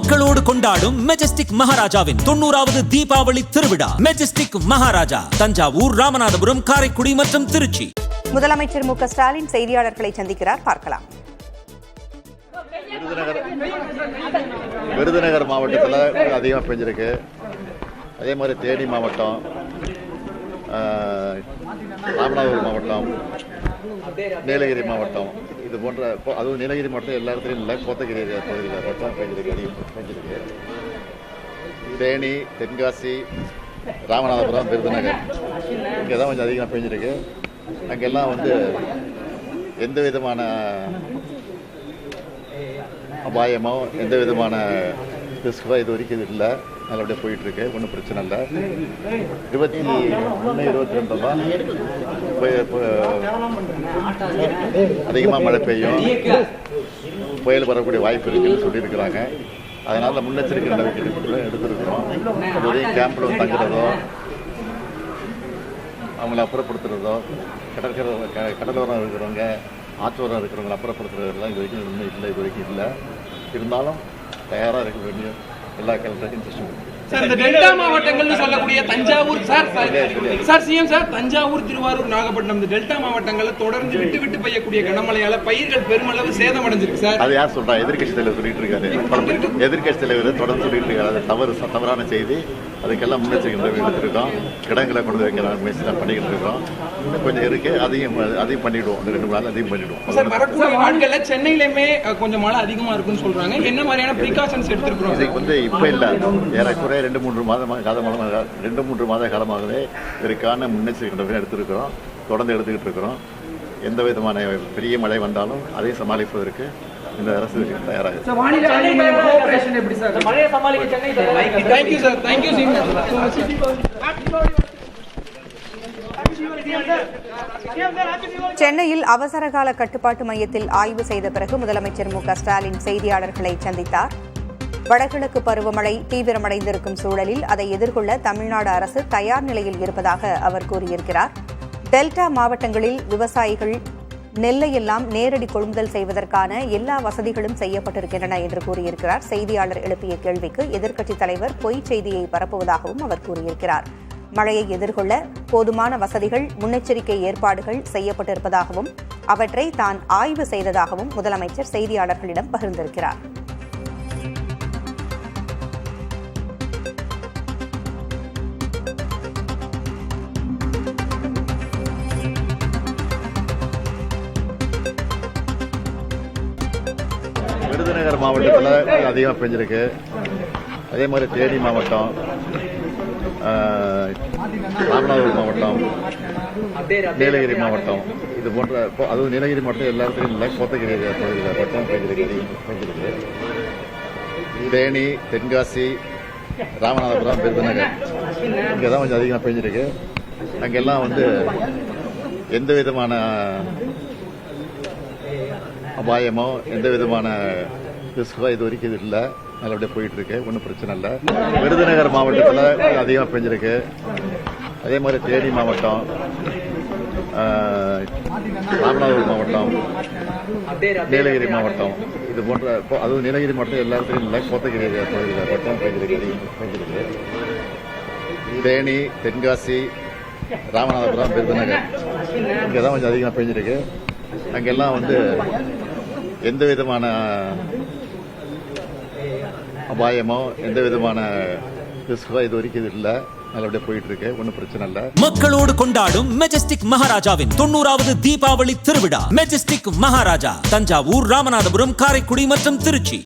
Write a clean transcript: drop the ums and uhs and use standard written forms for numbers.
மக்களோடு கொண்டாடும் மெஜஸ்டிக் மகாராஜாவின் 90வது தீபாவளி திருவிழா. மெஜஸ்டிக் மகாராஜா தஞ்சாவூர், ராமநாதபுரம், காரைக்குடி மற்றும் திருச்சி. முதலமைச்சர் மு.க. ஸ்டாலின் செய்தியாளர்களை சந்திக்கிறார். பார்க்கலாம். விருதுநகர் மாவட்டத்தில் அதிகமாக பெஞ்சிருக்கு. அதே மாதிரி தேனி மாவட்டம், ராமநாதபுரம் மாவட்டம், நீலகிரி மாவட்டம், இது போன்ற, அதுவும் நீலகிரி மாவட்டம் எல்லா இடத்துலையும் இல்லை, கோத்தகிரி பகுதியில் மட்டும் பெஞ்சிருக்கு. தேனி, தென்காசி, ராமநாதபுரம், விருதுநகர் இங்கே தான் கொஞ்சம் அதிகமாக பெஞ்சிருக்கு. அங்கெல்லாம் எந்த விதமான அபாயமோ எந்த விதமான ரிஸ்கோ இது வரைக்கும் இது இல்லை, நல்லபடியாக போயிட்டுருக்கு, ஒன்றும் பிரச்சனை இல்லை. 21, 22 அதிகமாக மழை பெய்யும், புயல் வரக்கூடிய வாய்ப்பு இருக்குன்னு சொல்லியிருக்கிறாங்க. அதனால் முன்னெச்சரிக்கை நடவடிக்கை எடுத்துருக்கிறோம். அதுவரையும் கேம்பில் தங்குறதோ, அவங்கள அப்புறப்படுத்துறதோ, கடலோரம் இருக்கிறவங்க, ஆற்றோரம் இருக்கிறவங்களை அப்புறப்படுத்துறதெல்லாம் இது வரைக்கும் ஒன்றும் இல்லை, இது வரைக்கும் இல்லை. இருந்தாலும் தயாராக இருக்க வேண்டிய எல்லா கலெக்டரையும் சிஸ்டம். சார், இந்த டெல்டா மாவட்டங்கள்னு சொல்லக்கூடிய தஞ்சாவூர் சிஎம் சார், தஞ்சாவூர், திருவாரூர், நாகப்பட்டினம், இந்த டெல்டா மாவட்டங்கள்ல தொடர்ந்து விட்டு விட்டு பெய்யக்கூடிய கனமழையால பயிர்கள் பெருமளவு சேதம் அடைஞ்சிருக்கு சார். அது யார் சொல்றா? எதிர்கட்சி தலைவர் சொல்லிட்டு இருக்காரு. எதிர்கட்சி தலைவர் தொடர்ந்து சொல்லிட்டு இருக்காரு. அது தவறான செய்தி. அதுக்கெல்லாம் முன்னெச்சரிக்கை எடுத்துருக்கோம். கிடங்களை கொண்டு வைக்கிற முயற்சி தான் பண்ணிக்கிட்டு இருக்கோம். கொஞ்சம் இருக்கு, அதையும் பண்ணிடுவோம். 2 நாள் அதையும் பண்ணிடுவோம். சார், வரக்கூடிய நாட்கள்ல சென்னையிலுமே கொஞ்சம் மழை அதிகமா இருக்குன்னு சொல்றாங்க. என்ன மாதிரியான ப்ரிகாஷன்ஸ் எடுத்துருக்கோம்? இதுக்கு இப்ப இல்ல, ஏறக்குறைய 2-3 மாத காலமாகவே இதற்கான முன்னெச்சரிக்கை எடுத்திருக்கிறோம். தொடர்ந்து எடுத்துக்கிட்டு இருக்கிறோம். எந்த விதமான பெரிய மழை வந்தாலும் அதை சமாளிப்பதற்கு இந்த அரசு தயாராக. சென்னையில் அவசரகால கட்டுப்பாட்டு மையத்தில் ஆய்வு செய்த பிறகு முதலமைச்சர் மு.க. ஸ்டாலின் செய்தியாளர்களை சந்தித்தார். வடகிழக்கு பருவமழை தீவிரமடைந்திருக்கும் சூழலில் அதை எதிர்கொள்ள தமிழ்நாடு அரசு தயார் நிலையில் இருப்பதாக அவர் கூறியிருக்கிறார். டெல்டா மாவட்டங்களில் விவசாயிகள் நெல்லையெல்லாம் நேரடி கொள்முதல் செய்வதற்கான எல்லா வசதிகளும் செய்யப்பட்டிருக்கின்றன என்று கூறியிருக்கிறார். செய்தியாளர் எழுப்பிய கேள்விக்கு எதிர்க்கட்சித் தலைவர் பொய்ச் செய்தியை பரப்புவதாகவும் அவர் கூறியிருக்கிறார். மழையை எதிர்கொள்ள போதுமான வசதிகள், முன்னெச்சரிக்கை ஏற்பாடுகள் செய்யப்பட்டிருப்பதாகவும் அவற்றை தான் ஆய்வு செய்ததாகவும் முதலமைச்சர் செய்தியாளர்களிடம் பகிர்ந்திருக்கிறார். விருதுநகர் மாவட்டத்தில் அதிகமாக பெஞ்சிருக்கு. அதே மாதிரி தேனி மாவட்டம், ராமநாதபுரம் மாவட்டம், நீலகிரி மாவட்டம், இது போன்ற, அதுவும் நீலகிரி மாவட்டம் எல்லா இடத்துலையும் இல்லை, கோத்தகிரி பகுதியில் மட்டும் பெஞ்சிருக்கு. தேனி, தென்காசி, ராமநாதபுரம், விருதுநகர் இங்கே தான் கொஞ்சம் அதிகமாக பெஞ்சிருக்கு. அங்கெல்லாம் எந்த விதமான அபாயமோ எந்த விதமான ரிஸ்கோ இது வரைக்கும் இது இல்லை, நல்லபடியாக போயிட்டு இருக்கு, ஒன்றும் பிரச்சனை இல்லை. விருதுநகர் மாவட்டத்தில் அதிகமாக பெஞ்சிருக்கு. அதே மாதிரி தேனி மாவட்டம், ராமநாதபுரம் மாவட்டம், நீலகிரி மாவட்டம், இது போன்ற, அதுவும் நீலகிரி மாவட்டம் எல்லா இடத்துலையும் இல்லை, கோத்தகிரி பகுதியில் மட்டும் பெஞ்சிருக்கு. தேனி, தென்காசி, ராமநாதபுரம், விருதுநகர் இங்கே தான் கொஞ்சம் அதிகமாக பெஞ்சிருக்கு. அங்கெல்லாம் எந்த விதமான அபாயமோ எந்த விதமான ரிஸ்கோ இது வரைக்கும் இது இல்லை, நல்லபடியாக போயிட்டு இருக்கு, ஒன்றும் பிரச்சனை இல்லை. மக்களோடு கொண்டாடும் மெஜஸ்டிக் மகாராஜாவின் 90வது தீபாவளி திருவிழா. மெஜஸ்டிக் மகாராஜா தஞ்சாவூர், ராமநாதபுரம், காரைக்குடி மற்றும் திருச்சி.